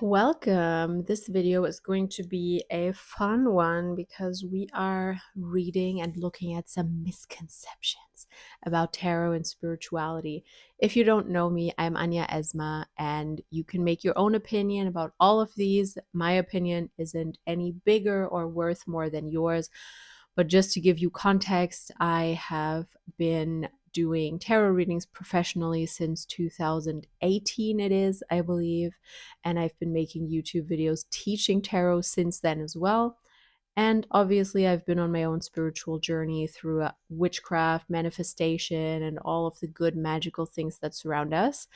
Welcome. This video is going to be a fun one because we are reading and looking at some misconceptions about tarot and spirituality. If you don't know me, I'm Anya Esma, and you can make your own opinion about all of these. My opinion isn't any bigger or worth more than yours. But just to give you context, I have been doing tarot readings professionally since 2018, it is, I believe. And I've been making YouTube videos teaching tarot since then as well. And obviously, I've been on my own spiritual journey through witchcraft, manifestation, and all of the good magical things that surround us.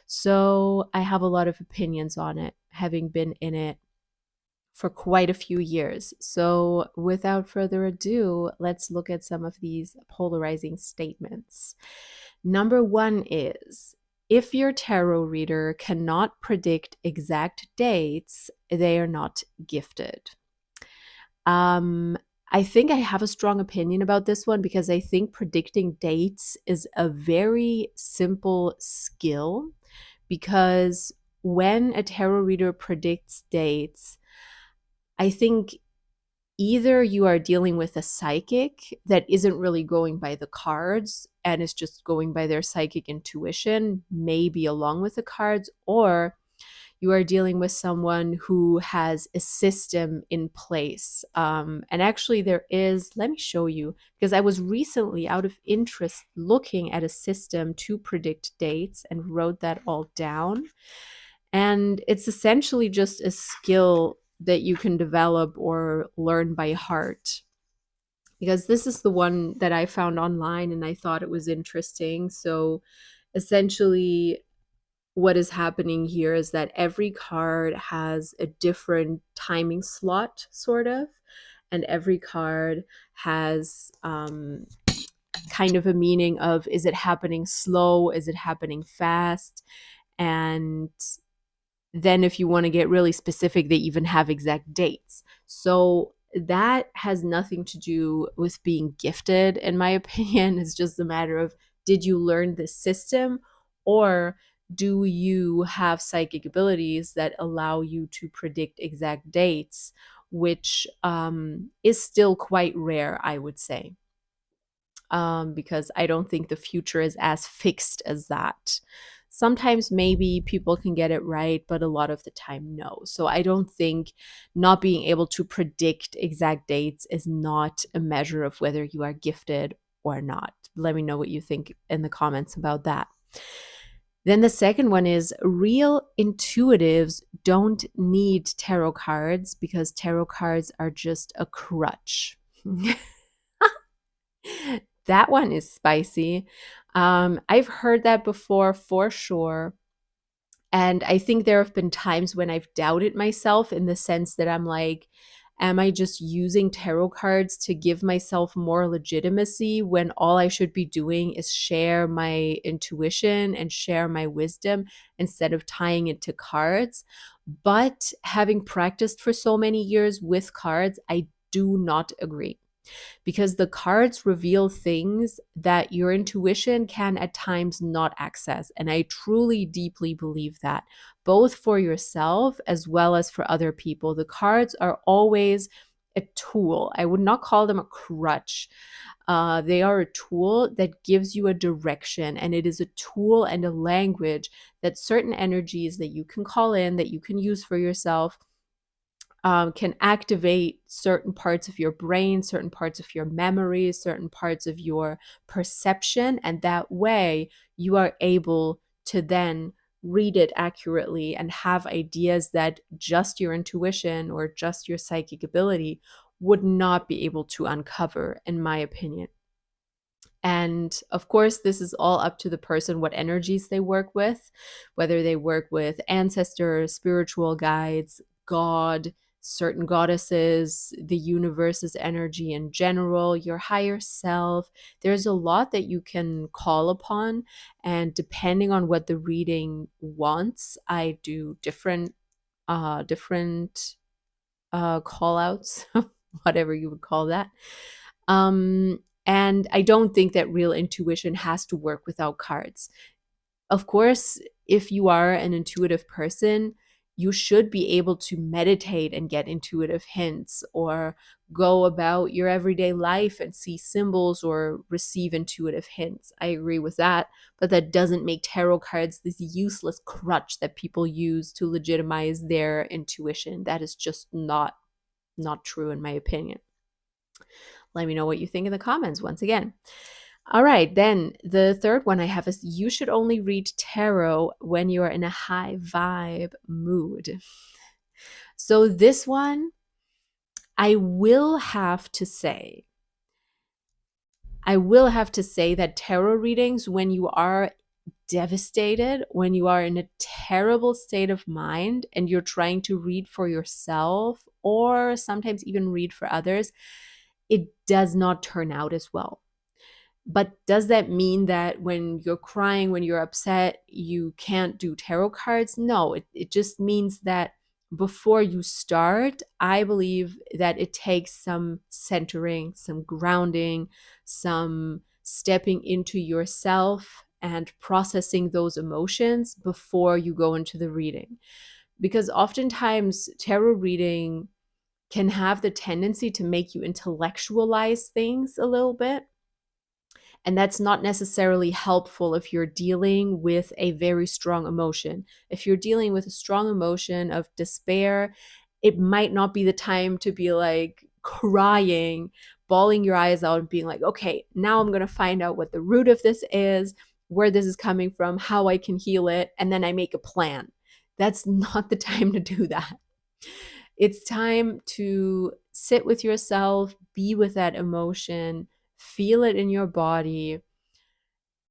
So I have a lot of opinions on it, having been in it for quite a few years. So without further ado, let's look at some of these polarizing statements. Number one is, if your tarot reader cannot predict exact dates, they are not gifted. I think I have a strong opinion about this one because I think predicting dates is a very simple skill, because when a tarot reader predicts dates, I think either you are dealing with a psychic that isn't really going by the cards and is just going by their psychic intuition, maybe along with the cards, or you are dealing with someone who has a system in place. And actually, there is, let me show you, because I was recently, out of interest, looking at a system to predict dates and wrote that all down. And it's essentially just a skill that you can develop or learn by heart. Because this is the one that I found online and I thought it was interesting. So essentially, what is happening here is that every card has a different timing slot, sort of, and every card has kind of a meaning of, is it happening slow? Is it happening fast? And then if you want to get really specific, they even have exact dates. So that has nothing to do with being gifted, in my opinion. It's just a matter of, did you learn this system, or do you have psychic abilities that allow you to predict exact dates, which is still quite rare, I would say. Because I don't think the future is as fixed as that. Sometimes maybe people can get it right, but a lot of the time, no. So I don't think not being able to predict exact dates is not a measure of whether you are gifted or not. Let me know what you think in the comments about that. Then the second one is, real intuitives don't need tarot cards because tarot cards are just a crutch. That one is spicy. I've heard that before for sure. And I think there have been times when I've doubted myself, in the sense that I'm like, am I just using tarot cards to give myself more legitimacy when all I should be doing is share my intuition and share my wisdom instead of tying it to cards? But having practiced for so many years with cards, I do not agree, because the cards reveal things that your intuition can at times not access. And I truly, deeply believe that, both for yourself as well as for other people. The cards are always a tool. I would not call them a crutch. They are a tool that gives you a direction, and it is a tool and a language that certain energies that you can call in, that you can use for yourself, can activate certain parts of your brain, certain parts of your memory, certain parts of your perception. And that way you are able to then read it accurately and have ideas that just your intuition or just your psychic ability would not be able to uncover, in my opinion. And of course, this is all up to the person, what energies they work with, whether they work with ancestors, spiritual guides, God, certain goddesses, the universe's energy in general, your higher self. There's a lot that you can call upon. And depending on what the reading wants, I do different call outs, whatever you would call that. And I don't think that real intuition has to work without cards. Of course, if you are an intuitive person, you should be able to meditate and get intuitive hints, or go about your everyday life and see symbols or receive intuitive hints. I agree with that, but that doesn't make tarot cards this useless crutch that people use to legitimize their intuition. That is just not true in my opinion. Let me know what you think in the comments once again. All right, then the third one I have is you should only read tarot when you are in a high vibe mood. So this one, I will have to say that tarot readings, when you are devastated, when you are in a terrible state of mind and you're trying to read for yourself or sometimes even read for others, it does not turn out as well. But does that mean that when you're crying, when you're upset, you can't do tarot cards? No, it just means that before you start, I believe that it takes some centering, some grounding, some stepping into yourself and processing those emotions before you go into the reading. Because oftentimes, tarot reading can have the tendency to make you intellectualize things a little bit. And that's not necessarily helpful if you're dealing with a very strong emotion. If you're dealing with a strong emotion of despair, it might not be the time to be like crying, bawling your eyes out, and being like, okay, now I'm going to find out what the root of this is, where this is coming from, how I can heal it, and then I make a plan. That's not the time to do that. It's time to sit with yourself, be with that emotion, feel it in your body,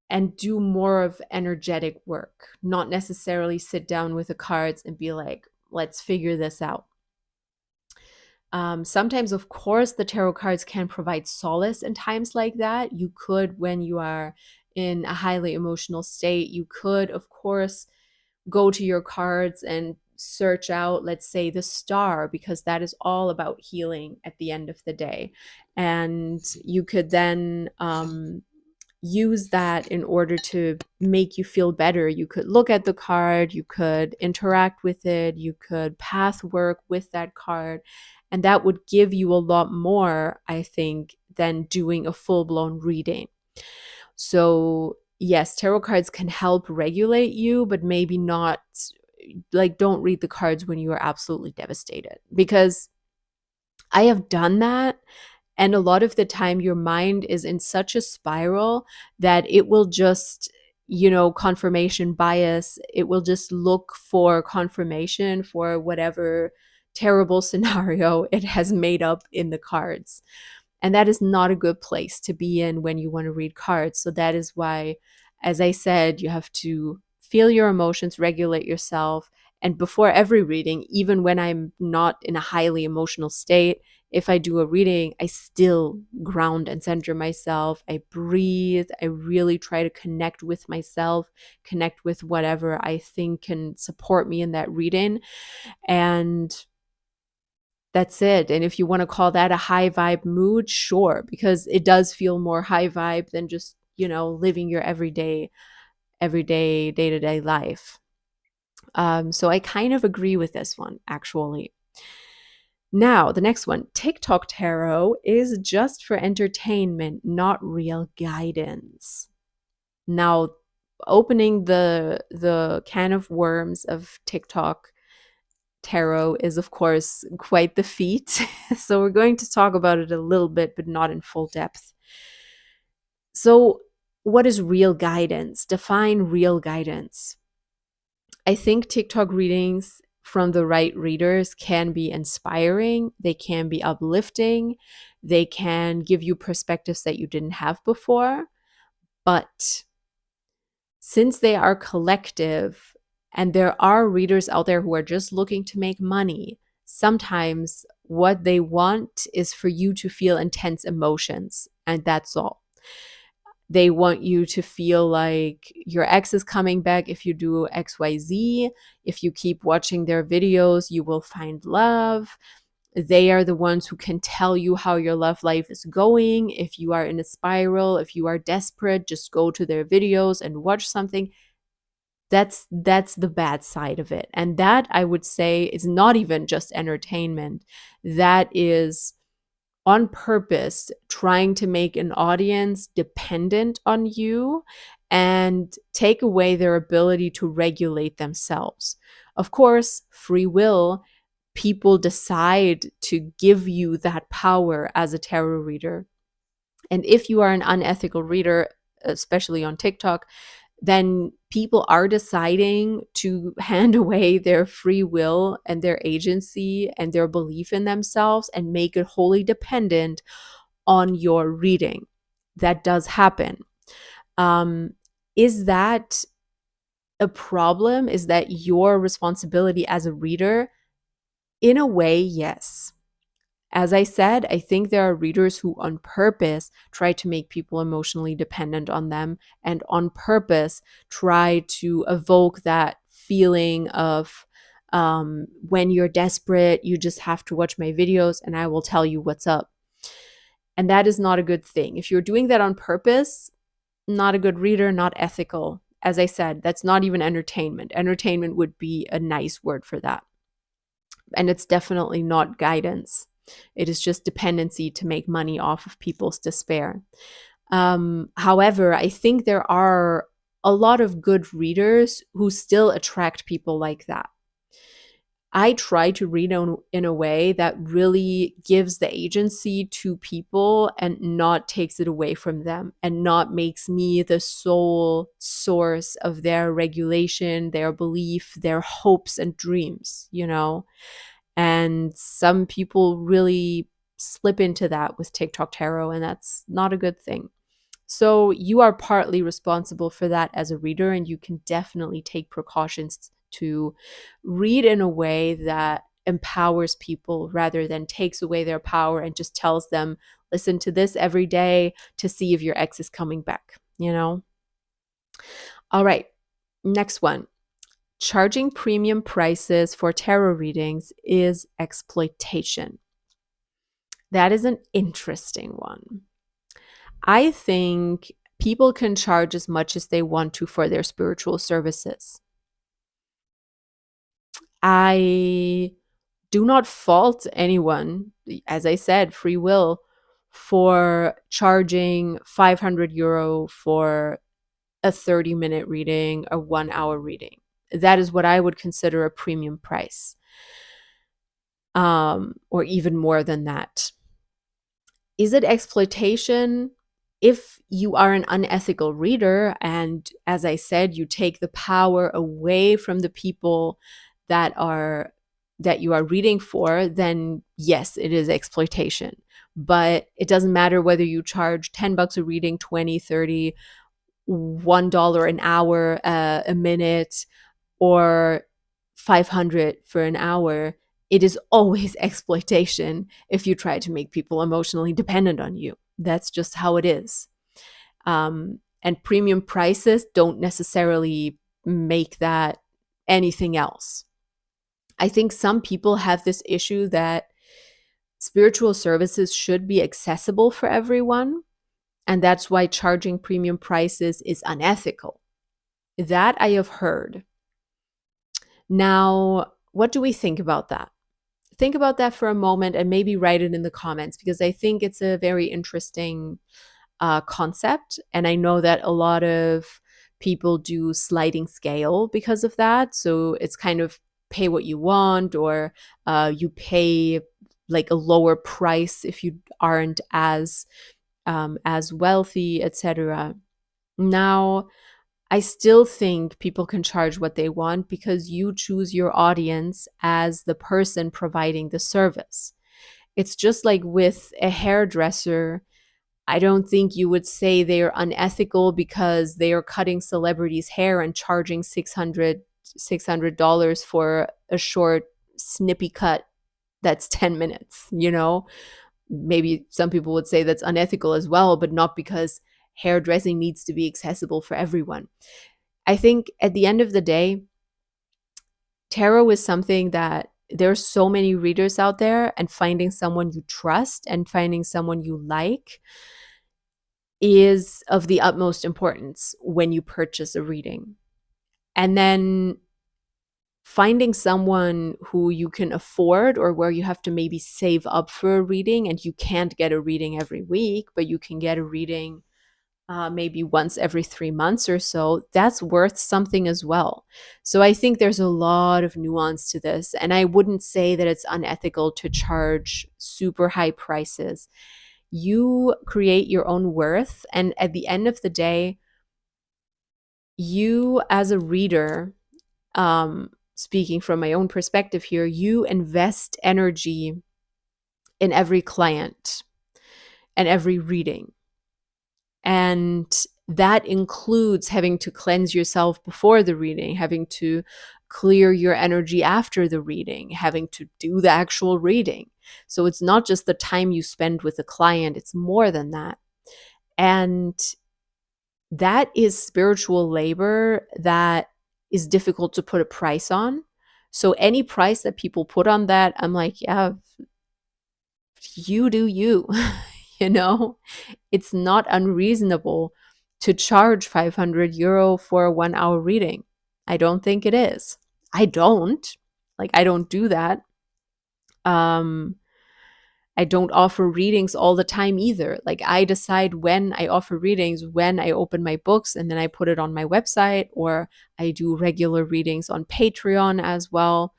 and do more of energetic work, not necessarily sit down with the cards and be like, let's figure this out. Sometimes, of course, the tarot cards can provide solace in times like that. You could, when you are in a highly emotional state, you could, of course, go to your cards and search out, let's say, the star, because that is all about healing at the end of the day. And you could then use that in order to make you feel better. You could look at the card, you could interact with it, you could path work with that card. And that would give you a lot more, I think, than doing a full blown reading. So, yes, tarot cards can help regulate you, but maybe not, like, don't read the cards when you are absolutely devastated, because I have done that. And a lot of the time, your mind is in such a spiral that it will just, confirmation bias, it will just look for confirmation for whatever terrible scenario it has made up in the cards. And that is not a good place to be in when you want to read cards. So that is why, as I said, you have to feel your emotions, regulate yourself. And before every reading, even when I'm not in a highly emotional state, if I do a reading, I still ground and center myself. I breathe. I really try to connect with myself, connect with whatever I think can support me in that reading. And that's it. And if you want to call that a high vibe mood, sure, because it does feel more high vibe than just, living your everyday, day-to-day life. So I kind of agree with this one, actually. Now, the next one, TikTok tarot is just for entertainment, not real guidance. Now, opening the can of worms of TikTok tarot is, of course, quite the feat. So we're going to talk about it a little bit, but not in full depth. So what is real guidance? Define real guidance. I think TikTok readings from the right readers can be inspiring. They can be uplifting. They can give you perspectives that you didn't have before. But since they are collective, and there are readers out there who are just looking to make money, sometimes what they want is for you to feel intense emotions, and that's all. They want you to feel like your ex is coming back if you do XYZ. If you keep watching their videos, you will find love. They are the ones who can tell you how your love life is going. If you are in a spiral, if you are desperate, just go to their videos and watch something. That's the bad side of it. And that, I would say, is not even just entertainment. That is on purpose trying to make an audience dependent on you and take away their ability to regulate themselves. Of course, free will, people decide to give you that power as a tarot reader. And if you are an unethical reader, especially on TikTok, then people are deciding to hand away their free will and their agency and their belief in themselves and make it wholly dependent on your reading. That does happen. Um, is that a problem? Is that your responsibility as a reader? In a way, yes. As I said, I think there are readers who on purpose try to make people emotionally dependent on them and on purpose try to evoke that feeling of when you're desperate, you just have to watch my videos and I will tell you what's up. And that is not a good thing. If you're doing that on purpose, not a good reader, not ethical. As I said, that's not even entertainment. Entertainment would be a nice word for that. And it's definitely not guidance. It is just dependency to make money off of people's despair. However, I think there are a lot of good readers who still attract people like that. I try to read in a way that really gives the agency to people and not takes it away from them and not makes me the sole source of their regulation, their belief, their hopes and dreams, you know? And some people really slip into that with TikTok tarot, and that's not a good thing. So you are partly responsible for that as a reader, and you can definitely take precautions to read in a way that empowers people rather than takes away their power and just tells them, listen to this every day to see if your ex is coming back, you know? All right, next one. Charging premium prices for tarot readings is exploitation. That is an interesting one. I think people can charge as much as they want to for their spiritual services. I do not fault anyone, as I said, free will, for charging €500 for a 30-minute reading, a 1 hour reading. That is what I would consider a premium price, or even more than that. Is it exploitation? If you are an unethical reader, and as I said, you take the power away from the people that you are reading for, then yes, it is exploitation. But it doesn't matter whether you charge $10 a reading, 20, 30, $1 an hour, a minute, or 500 for an hour. It is always exploitation if you try to make people emotionally dependent on you. That's just how it is. And premium prices don't necessarily make that anything else. I think some people have this issue that spiritual services should be accessible for everyone, and that's why charging premium prices is unethical. That I have heard. Now, what do we think about that? Think about that for a moment and maybe write it in the comments, because I think it's a very interesting concept. And I know that a lot of people do sliding scale because of that. So it's kind of pay what you want, or you pay like a lower price if you aren't as wealthy, etc. Now, I still think people can charge what they want because you choose your audience as the person providing the service. It's just like with a hairdresser. I don't think you would say they are unethical because they are cutting celebrities' hair and charging $600 for a short, snippy cut that's 10 minutes, you know? Maybe some people would say that's unethical as well, but not because hairdressing needs to be accessible for everyone. I think at the end of the day, tarot is something that there's so many readers out there, and finding someone you trust and finding someone you like is of the utmost importance when you purchase a reading. And then finding someone who you can afford, or where you have to maybe save up for a reading, and you can't get a reading every week, but you can get a reading maybe once every 3 months or so, that's worth something as well. So I think there's a lot of nuance to this. And I wouldn't say that it's unethical to charge super high prices. You create your own worth. And at the end of the day, you as a reader, speaking from my own perspective here, you invest energy in every client and every reading. And that includes having to cleanse yourself before the reading, having to clear your energy after the reading, having to do the actual reading. So it's not just the time you spend with the client, it's more than that. And that is spiritual labor that is difficult to put a price on. So any price that people put on that, I'm like, yeah, you do you. You know, it's not unreasonable to charge 500 euro for a 1 hour reading. I don't think it is. I don't. Like, I don't do that. Um, I don't offer readings all the time either. Like, I decide when I offer readings, when I open my books, and then I put it on my website, or I do regular readings on Patreon as well.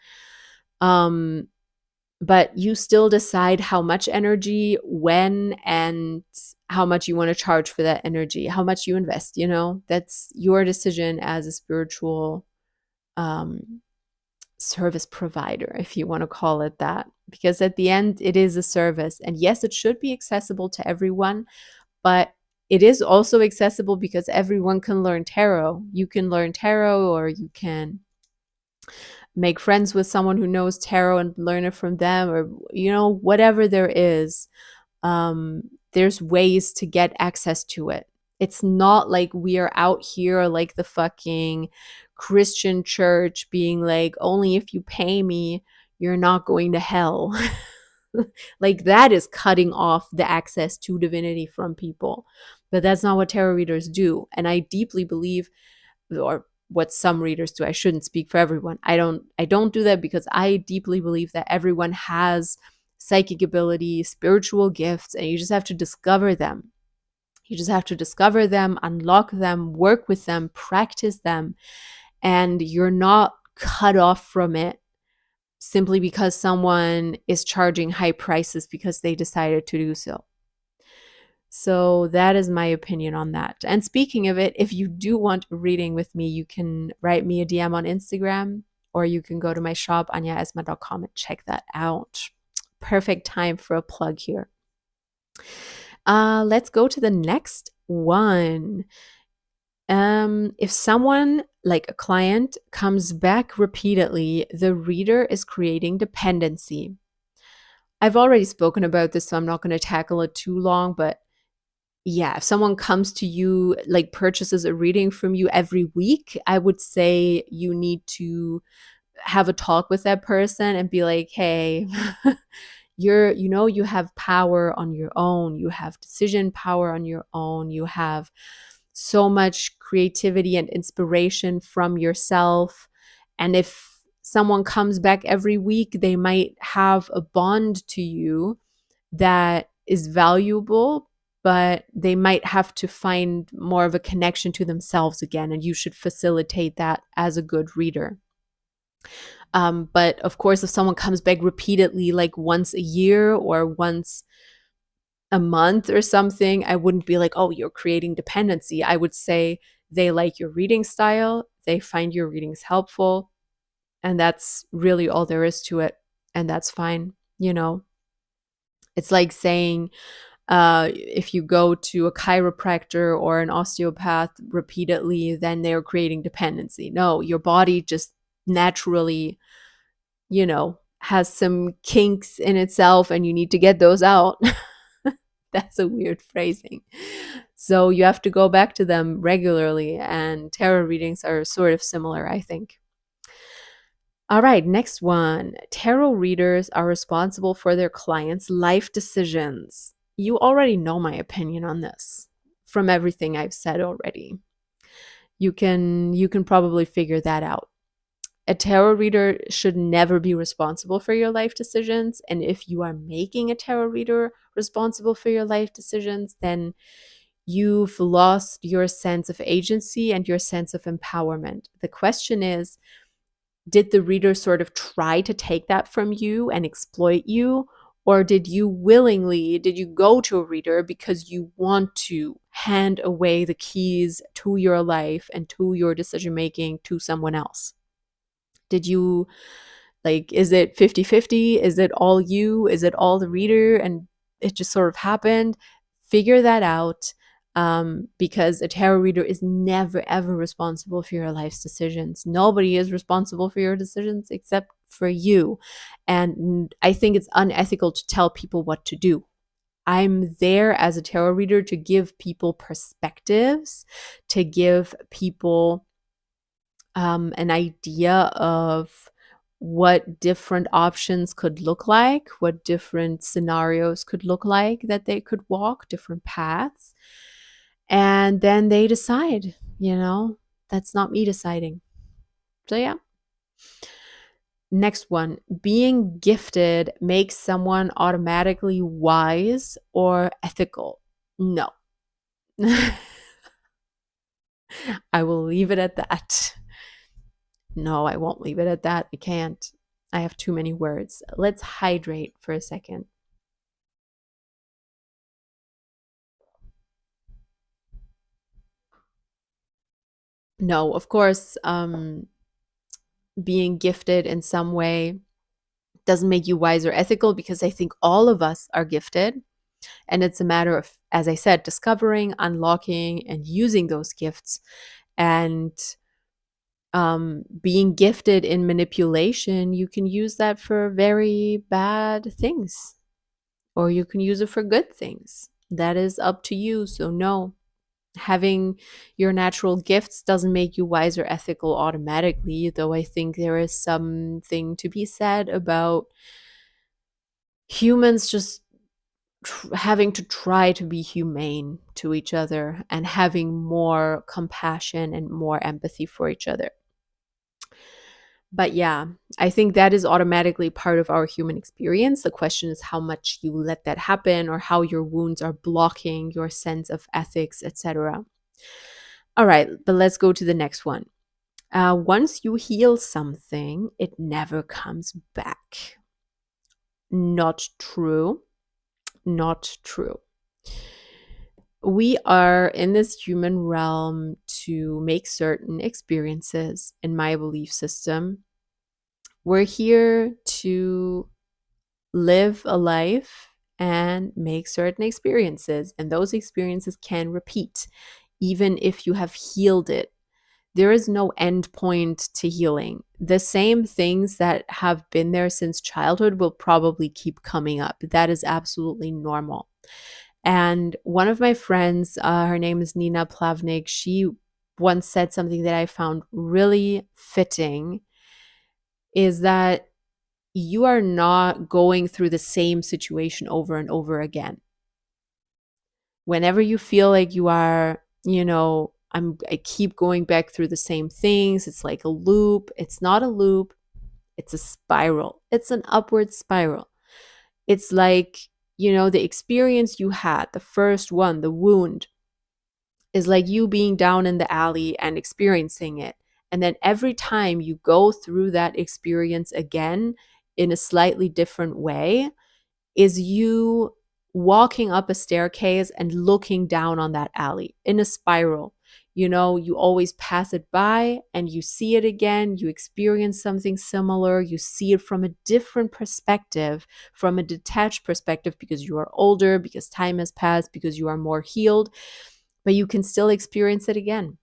But you still decide how much energy, when, and how much you want to charge for that energy, how much you invest. That's your decision as a spiritual um, service provider, if you want to call it that, because at the end it is a service. And yes, it should be accessible to everyone, but it is also accessible because everyone can learn tarot. You can learn tarot, or you can make friends with someone who knows tarot and learn it from them, or whatever there is. There's ways to get access to it. It's not like we are out here like the fucking Christian church being like, only if you pay me, you're not going to hell. Like, that is cutting off the access to divinity from people. But that's not what tarot readers do. And I deeply believe, or what some readers do, I shouldn't speak for everyone. I don't do that, because I deeply believe that everyone has psychic ability, spiritual gifts, and you just have to discover them. You just have to discover them, unlock them, work with them, practice them, and you're not cut off from it simply because someone is charging high prices because they decided to do so. So that is my opinion on that. And speaking of it, if you do want a reading with me, you can write me a DM on Instagram, or you can go to my shop, anyaesma.com, and check that out. Perfect time for a plug here. Let's go to the next one. If someone, like a client, comes back repeatedly, the reader is creating dependency. I've already spoken about this, so I'm not going to tackle it too long, but yeah, if someone comes to you, like purchases a reading from you every week, I would say you need to have a talk with that person and be like, hey, you have power on your own. You have decision power on your own. You have so much creativity and inspiration from yourself. And if someone comes back every week, they might have a bond to you that is valuable, but they might have to find more of a connection to themselves again. And you should facilitate that as a good reader. But of course, if someone comes back repeatedly, like once a year or once a month or something, I wouldn't be like, oh, you're creating dependency. I would say they like your reading style, they find your readings helpful, and that's really all there is to it. And that's fine. It's like saying, if you go to a chiropractor or an osteopath repeatedly, then they're creating dependency. No, your body just naturally, has some kinks in itself, and you need to get those out. That's a weird phrasing. So you have to go back to them regularly, and tarot readings are sort of similar, I think. All right, next one. Tarot readers are responsible for their clients' life decisions. You already know my opinion on this from everything I've said already. You can probably figure that out. A tarot reader should never be responsible for your life decisions, and if you are making a tarot reader responsible for your life decisions, then you've lost your sense of agency and your sense of empowerment. The question is, did the reader sort of try to take that from you and exploit you? Or did you go to a reader because you want to hand away the keys to your life and to your decision making to someone else? Did you, like, is it 50-50? Is it all you? Is it all the reader? And it just sort of happened. Figure that out, because a tarot reader is never, ever responsible for your life's decisions. Nobody is responsible for your decisions except for you. And I think it's unethical to tell people what to do. I'm there as a tarot reader to give people perspectives, to give people an idea of what different options could look like, what different scenarios could look like that they could walk, different paths. And then they decide, that's not me deciding. So, yeah. Next one, being gifted makes someone automatically wise or ethical. No. I will leave it at that. No, I won't leave it at that. I can't. I have too many words. Let's hydrate for a second. No, of course, being gifted in some way doesn't make you wise or ethical, because I think all of us are gifted. And it's a matter of, as I said, discovering, unlocking, and using those gifts. And being gifted in manipulation, you can use that for very bad things, or you can use it for good things. That is up to you. So, no, having your natural gifts doesn't make you wise or ethical automatically, though I think there is something to be said about humans just having to try to be humane to each other and having more compassion and more empathy for each other. But yeah, I think that is automatically part of our human experience. The question is how much you let that happen, or how your wounds are blocking your sense of ethics, etc. All right, but let's go to the next one. Once you heal something, it never comes back. Not true. Not true. We are in this human realm to make certain experiences, in my belief system. We're here to live a life and make certain experiences, and those experiences can repeat, even if you have healed it. There is no end point to healing. The same things that have been there since childhood will probably keep coming up. That is absolutely normal. And one of my friends, her name is Nina Plavnik, she once said something that I found really fitting, is that you are not going through the same situation over and over again. Whenever you feel like you are, I keep going back through the same things, it's like a loop. It's not a loop, it's a spiral. It's an upward spiral. It's like, the experience you had, the first one, the wound, is like you being down in the alley and experiencing it. And then every time you go through that experience again in a slightly different way, is you walking up a staircase and looking down on that alley in a spiral. You always pass it by and you see it again, you experience something similar, you see it from a different perspective, from a detached perspective, because you are older, because time has passed, because you are more healed, but you can still experience it again.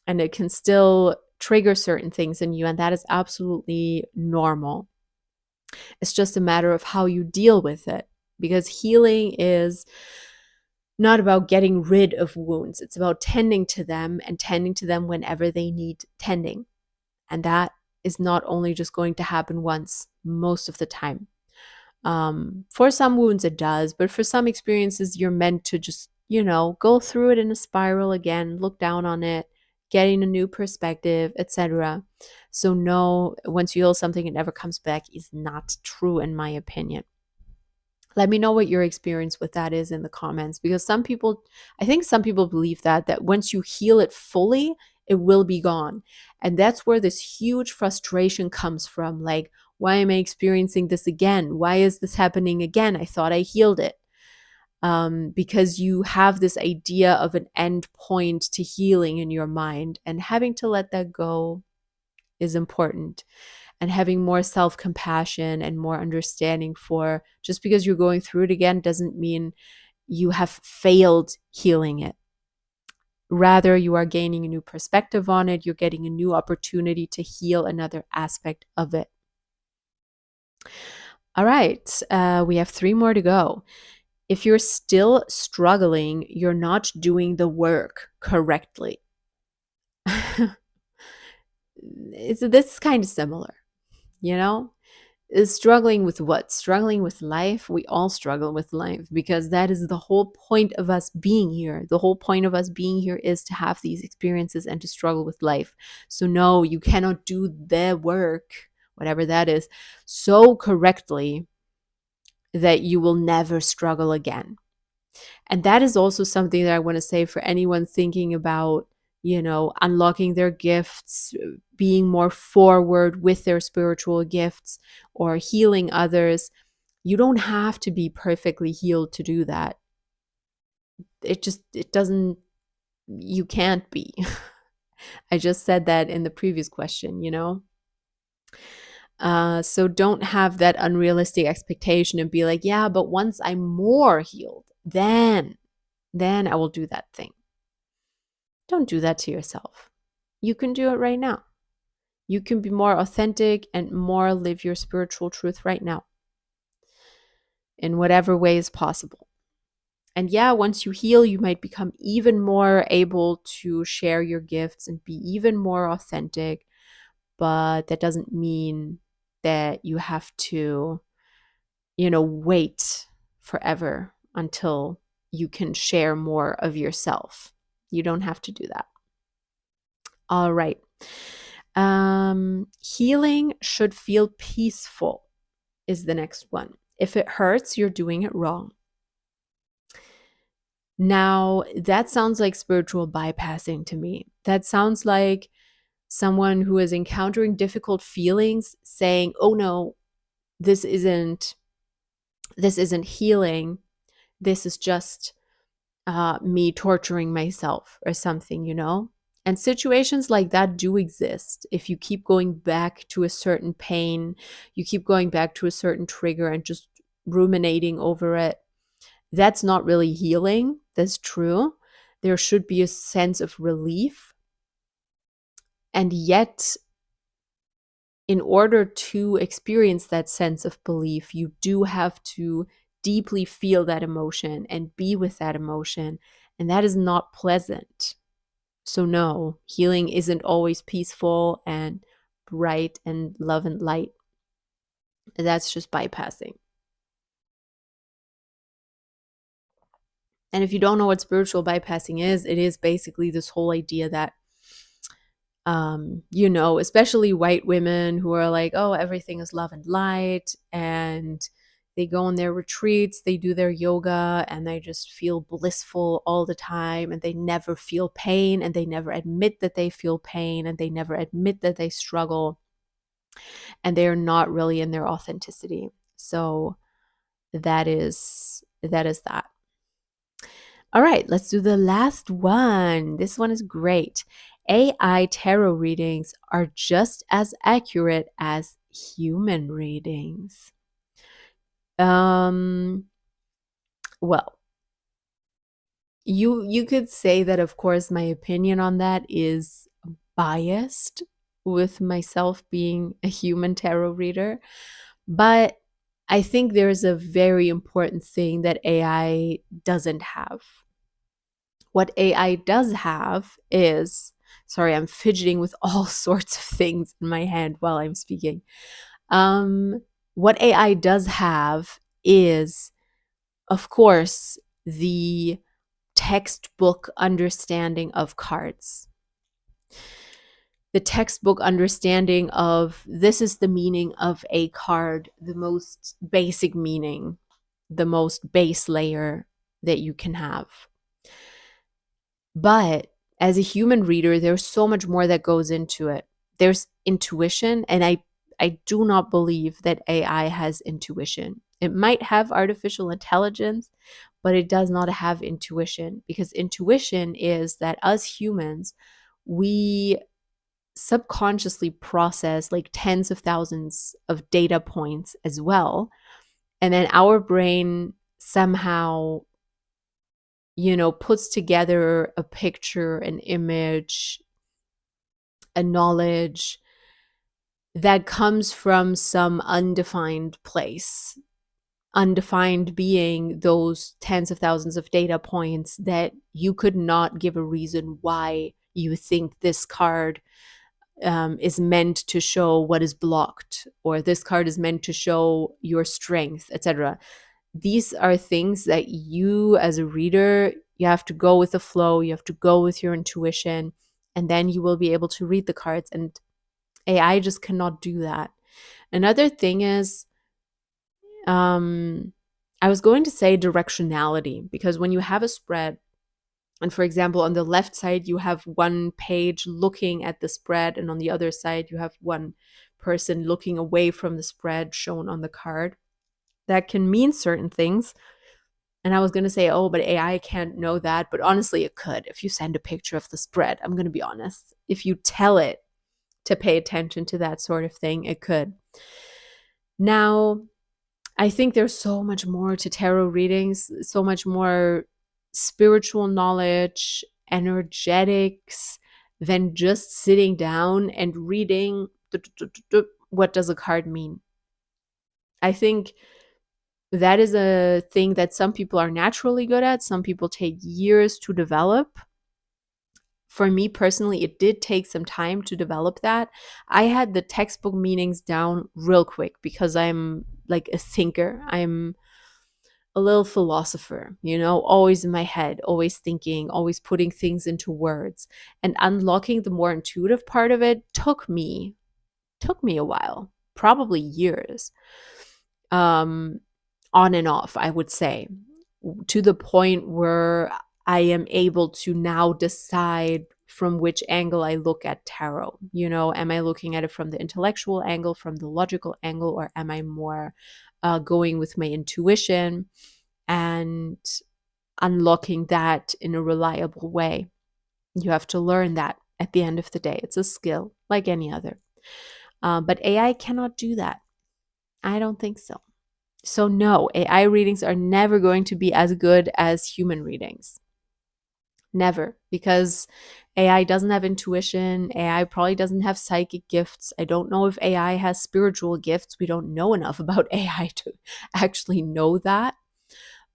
And it can still trigger certain things in you, and that is absolutely normal. It's just a matter of how you deal with it, because healing is not about getting rid of wounds. It's about tending to them, and tending to them whenever they need tending. And that is not only just going to happen once, most of the time. For some wounds it does, but for some experiences you're meant to just, go through it in a spiral again, look down on it, getting a new perspective, etc. So no, once you heal something, it never comes back is not true in my opinion. Let me know what your experience with that is in the comments, because I think some people believe that once you heal it fully, it will be gone. And that's where this huge frustration comes from. Like, why am I experiencing this again? Why is this happening again? I thought I healed it. Because you have this idea of an end point to healing in your mind, and having to let that go is important, and having more self compassion and more understanding for just because you're going through it again doesn't mean you have failed healing it. Rather, you are gaining a new perspective on it. You're getting a new opportunity to heal another aspect of it. All right, we have 3 more to go. If you're still struggling, you're not doing the work correctly. This is kind of similar, you know? Is struggling with what? Struggling with life? We all struggle with life, because that is the whole point of us being here. The whole point of us being here is to have these experiences and to struggle with life. So no, you cannot do the work, whatever that is, so correctly that you will never struggle again. And that is also something that I want to say for anyone thinking about, unlocking their gifts, being more forward with their spiritual gifts, or healing others. You don't have to be perfectly healed to do that. It doesn't, you can't be. I just said that in the previous question. So don't have that unrealistic expectation and be like, yeah, but once I'm more healed, then I will do that thing. Don't do that to yourself. You can do it right now. You can be more authentic and more live your spiritual truth right now in whatever way is possible. And yeah, once you heal, you might become even more able to share your gifts and be even more authentic. But that doesn't mean that you have to, wait forever until you can share more of yourself. You don't have to do that. All right. Healing should feel peaceful is the next one. If it hurts, you're doing it wrong. Now, that sounds like spiritual bypassing to me. That sounds like someone who is encountering difficult feelings saying, "Oh no, this isn't healing. This is just me torturing myself or something. And situations like that do exist. If you keep going back to a certain pain, you keep going back to a certain trigger and just ruminating over it, that's not really healing. That's true. There should be a sense of relief. And yet, in order to experience that sense of belief, you do have to deeply feel that emotion and be with that emotion. And that is not pleasant. So, no, healing isn't always peaceful and bright and love and light. That's just bypassing. And if you don't know what spiritual bypassing is, it is basically this whole idea that, especially white women who are like, oh, everything is love and light, and they go on their retreats, they do their yoga, and they just feel blissful all the time, and they never feel pain, and they never admit that they feel pain, and they never admit that they struggle, and they are not really in their authenticity. So that is that. All right, let's do the last one. This one is great. AI tarot readings are just as accurate as human readings. Well, you could say that, of course, my opinion on that is biased, with myself being a human tarot reader, but I think there's a very important thing that AI doesn't have. What AI does have is, sorry, I'm fidgeting with all sorts of things in my hand while I'm speaking. What AI does have is, of course, the textbook understanding of cards. the textbook understanding of this is the meaning of a card, the most basic meaning, the most base layer that you can have. But as a human reader, there's so much more that goes into it. There's intuition, and I do not believe that AI has intuition. It might have artificial intelligence, but it does not have intuition, because intuition is that us humans, we subconsciously process like tens of thousands of data points as well. And then our brain somehow, puts together a picture, an image, a knowledge that comes from some undefined place. Undefined being those tens of thousands of data points that you could not give a reason why you think this card is meant to show what is blocked, or this card is meant to show your strength, etc. These are things that you, as a reader, you have to go with the flow, you have to go with your intuition, and then you will be able to read the cards. And AI just cannot do that. Another thing is, I was going to say directionality, because when you have a spread, and for example, on the left side, you have one page looking at the spread, and on the other side, you have one person looking away from the spread shown on the card. That can mean certain things. And I was going to say, oh, but AI can't know that. But honestly, it could. If you send a picture of the spread, I'm going to be honest. If you tell it to pay attention to that sort of thing, it could. Now, I think there's so much more to tarot readings, so much more spiritual knowledge, energetics, than just sitting down and reading what does a card mean. I think that is a thing that some people are naturally good at. Some people take years to develop. For me personally, it did take some time to develop that. I had the textbook meanings down real quick because I'm like a thinker. I'm a little philosopher, always in my head, always thinking, always putting things into words. And unlocking the more intuitive part of it took me a while, probably years. On and off, I would say, to the point where I am able to now decide from which angle I look at tarot. Am I looking at it from the intellectual angle, from the logical angle, or am I more going with my intuition and unlocking that in a reliable way? You have to learn that at the end of the day. It's a skill like any other. But AI cannot do that. I don't think so. So no, AI readings are never going to be as good as human readings. Never, because AI doesn't have intuition. AI probably doesn't have psychic gifts. I don't know if AI has spiritual gifts. We don't know enough about AI to actually know that,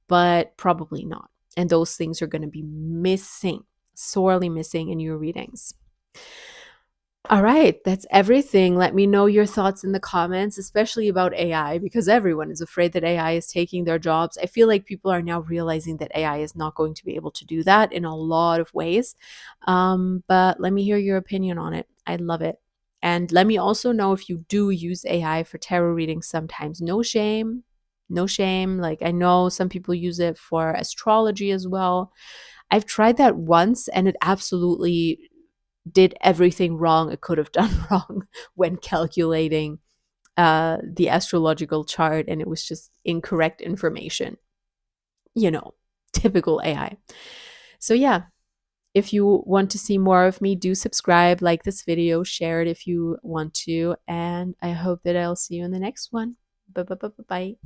but probably not. And those things are going to be missing, sorely missing in your readings. All right, that's everything. Let me know your thoughts in the comments, especially about AI, because everyone is afraid that AI is taking their jobs. I feel like people are now realizing that AI is not going to be able to do that in a lot of ways. But let me hear your opinion on it. I love it. And let me also know if you do use AI for tarot readings sometimes. No shame. No shame. Like, I know some people use it for astrology as well. I've tried that once and it absolutely did everything wrong it could have done wrong when calculating the astrological chart, and it was just incorrect information. Typical AI. So yeah, if you want to see more of me, do subscribe, like this video, share it if you want to, and I hope that I'll see you in the next one. Bye.